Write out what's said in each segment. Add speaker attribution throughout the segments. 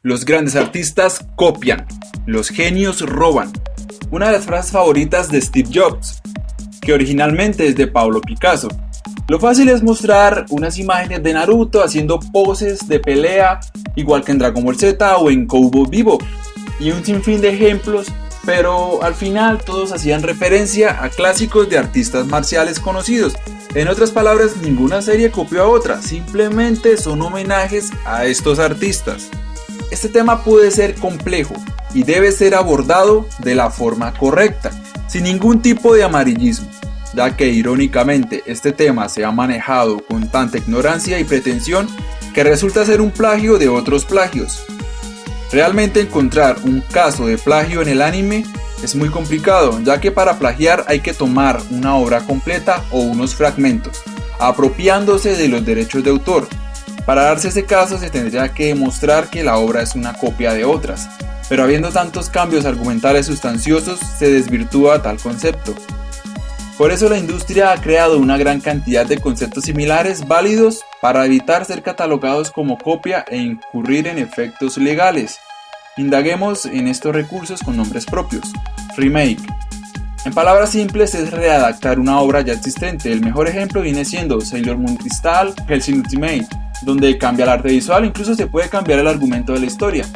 Speaker 1: Los grandes artistas copian, los genios roban. Una de las frases favoritas de Steve Jobs, que originalmente es de Pablo Picasso. Lo fácil es mostrar unas imágenes de Naruto haciendo poses de pelea, igual que en Dragon Ball Z o en Cowboy Bebop, y un sinfín de ejemplos, pero al final todos hacían referencia a clásicos de artistas marciales conocidos. En otras palabras, ninguna serie copió a otra, simplemente son homenajes a estos artistas. Este tema puede ser complejo y debe ser abordado de la forma correcta, sin ningún tipo de amarillismo, ya que irónicamente este tema se ha manejado con tanta ignorancia y pretensión que resulta ser un plagio de otros plagios. Realmente encontrar un caso de plagio en el anime es muy complicado, ya que para plagiar hay que tomar una obra completa o unos fragmentos, apropiándose de los derechos de autor. Para darse ese caso se tendría que demostrar que la obra es una copia de otras, pero habiendo tantos cambios argumentales sustanciosos se desvirtúa tal concepto. Por eso la industria ha creado una gran cantidad de conceptos similares válidos para evitar ser catalogados como copia e incurrir en efectos legales. Indaguemos en estos recursos con nombres propios. Remake. En palabras simples es readaptar una obra ya existente. El mejor ejemplo viene siendo Sailor Moon Crystal, Hellsing Ultimate, donde cambia el arte visual, incluso se puede cambiar el argumento de la historia.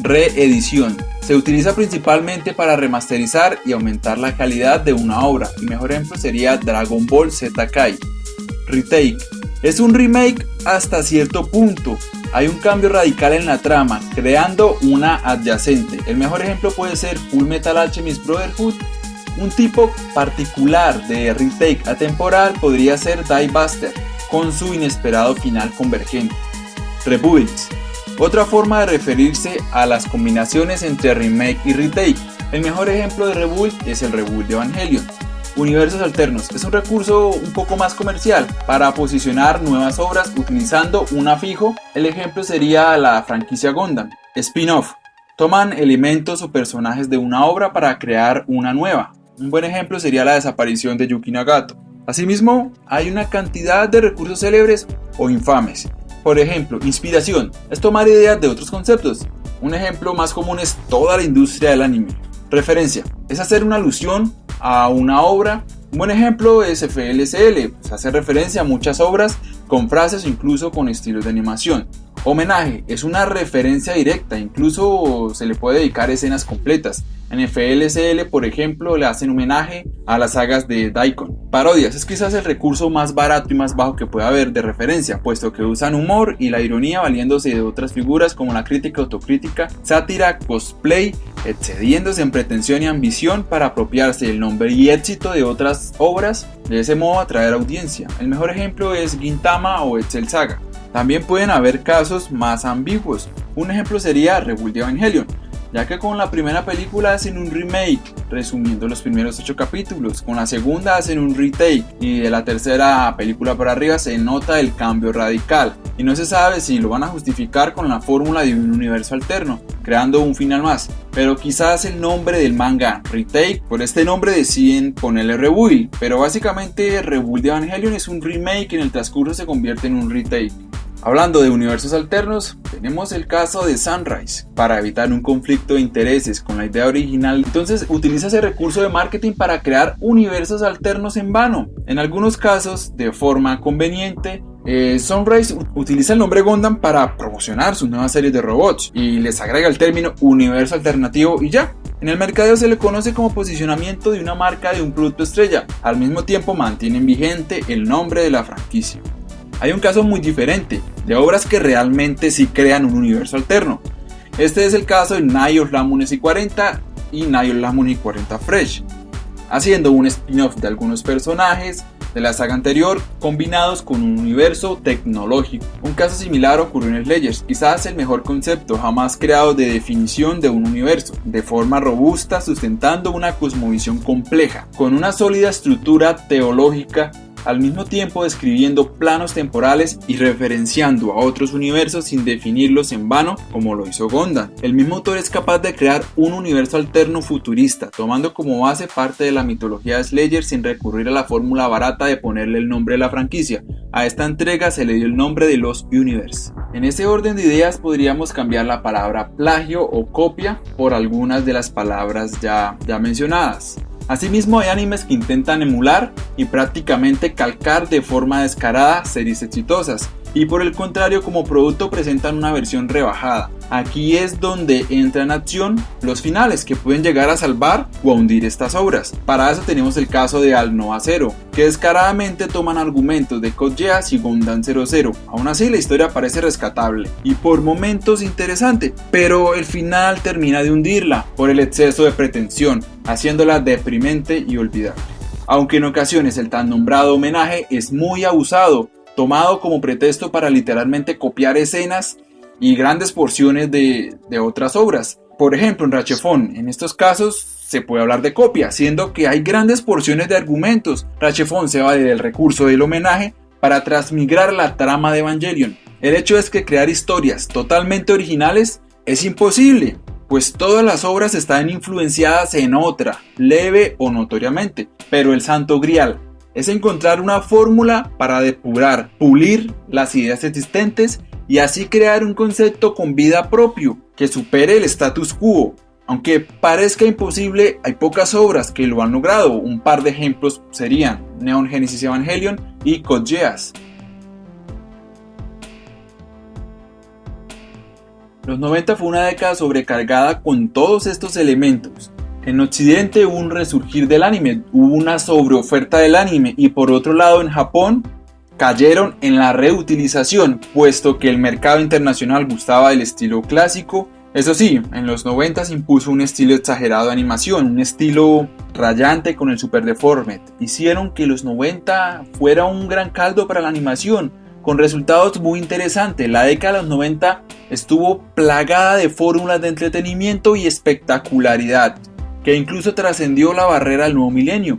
Speaker 1: Reedición. Se utiliza principalmente para remasterizar y aumentar la calidad de una obra. El mejor ejemplo sería Dragon Ball Z Kai. Retake. Es un remake hasta cierto punto. Hay un cambio radical en la trama, creando una adyacente. El mejor ejemplo puede ser Full Metal Alchemist Brotherhood. Un tipo particular de retake atemporal podría ser Die Buster, con su inesperado final convergente. Rebuilds. Otra forma de referirse a las combinaciones entre remake y retake. El mejor ejemplo de rebuild es el rebuild de Evangelion. Universos alternos es un recurso un poco más comercial para posicionar nuevas obras utilizando un afijo. El ejemplo sería la franquicia Gundam. Spin-off. Toman elementos o personajes de una obra para crear una nueva. Un buen ejemplo sería la desaparición de Yuki Nagato. Asimismo, hay una cantidad de recursos célebres o infames. Por ejemplo, inspiración es tomar ideas de otros conceptos. Un ejemplo más común es toda la industria del anime. Referencia es hacer una alusión a una obra. Un buen ejemplo es FLCL, hace referencia a muchas obras con frases o incluso con estilos de animación. Homenaje es una referencia directa, incluso se le puede dedicar escenas completas. En FLCL, por ejemplo, le hacen homenaje a las sagas de Daikon. Parodias es quizás el recurso más barato y más bajo que puede haber de referencia, puesto que usan humor y la ironía valiéndose de otras figuras como la crítica, autocrítica, sátira, cosplay, excediéndose en pretensión y ambición para apropiarse del nombre y éxito de otras obras, de ese modo atraer audiencia. El mejor ejemplo es Gintama o Excel Saga. También pueden haber casos más ambiguos. Un ejemplo sería Rebuild de Evangelion, ya que con la primera película hacen un remake, resumiendo los primeros 8 capítulos, con la segunda hacen un retake y de la tercera película para arriba se nota el cambio radical y no se sabe si lo van a justificar con la fórmula de un universo alterno, creando un final más, pero quizás el nombre del manga retake, por este nombre deciden ponerle Rebuild, pero básicamente Rebuild de Evangelion es un remake y en el transcurso se convierte en un retake. Hablando de universos alternos, tenemos el caso de Sunrise. Para evitar un conflicto de intereses con la idea original, entonces utiliza ese recurso de marketing para crear universos alternos en vano. En algunos casos, de forma conveniente, Sunrise utiliza el nombre Gundam para promocionar sus nuevas series de robots y les agrega el término universo alternativo y ya. En el mercadeo se le conoce como posicionamiento de una marca de un producto estrella. Al mismo tiempo mantienen vigente el nombre de la franquicia. Hay un caso muy diferente, de obras que realmente sí crean un universo alterno. Este es el caso de Night of Lamune SI-40 y Night of Lamune SI-40 Fresh, haciendo un spin-off de algunos personajes de la saga anterior combinados con un universo tecnológico. Un caso similar ocurrió en Slayers, quizás el mejor concepto jamás creado de definición de un universo, de forma robusta, sustentando una cosmovisión compleja, con una sólida estructura teológica al mismo tiempo describiendo planos temporales y referenciando a otros universos sin definirlos en vano como lo hizo Gundam. El mismo autor es capaz de crear un universo alterno futurista, tomando como base parte de la mitología de Slayer sin recurrir a la fórmula barata de ponerle el nombre de la franquicia. A esta entrega se le dio el nombre de Lost Universe. En ese orden de ideas podríamos cambiar la palabra plagio o copia por algunas de las palabras ya mencionadas. Asimismo, hay animes que intentan emular y prácticamente calcar de forma descarada series exitosas, y por el contrario, como producto presentan una versión rebajada. Aquí es donde entra en acción los finales, que pueden llegar a salvar o a hundir estas obras. Para eso tenemos el caso de Al Noa Zero, que descaradamente toman argumentos de Code Geass y Gundam 00. Aún así, la historia parece rescatable y por momentos interesante, pero el final termina de hundirla por el exceso de pretensión, haciéndola deprimente y olvidable. Aunque en ocasiones el tan nombrado homenaje es muy abusado, tomado como pretexto para literalmente copiar escenas y grandes porciones de otras obras. Por ejemplo, en Rachefon, en estos casos se puede hablar de copia, siendo que hay grandes porciones de argumentos. Rachefon se vale del recurso del homenaje para transmigrar la trama de Evangelion. El hecho es que crear historias totalmente originales es imposible, pues todas las obras están influenciadas en otra, leve o notoriamente, pero el santo grial es encontrar una fórmula para depurar, pulir las ideas existentes y así crear un concepto con vida propio que supere el status quo. Aunque parezca imposible, hay pocas obras que lo han logrado. Un par de ejemplos serían Neon Genesis Evangelion y Code Geass. Los 90 fue una década sobrecargada con todos estos elementos. En Occidente hubo un resurgir del anime, hubo una sobreoferta del anime, y por otro lado en Japón cayeron en la reutilización, puesto que el mercado internacional gustaba del estilo clásico. Eso sí, en los 90 se impuso un estilo exagerado de animación, un estilo rayante con el super deformed. Hicieron que los 90 fuera un gran caldo para la animación, con resultados muy interesantes. La década de los 90 estuvo plagada de fórmulas de entretenimiento y espectacularidad, que incluso trascendió la barrera del nuevo milenio.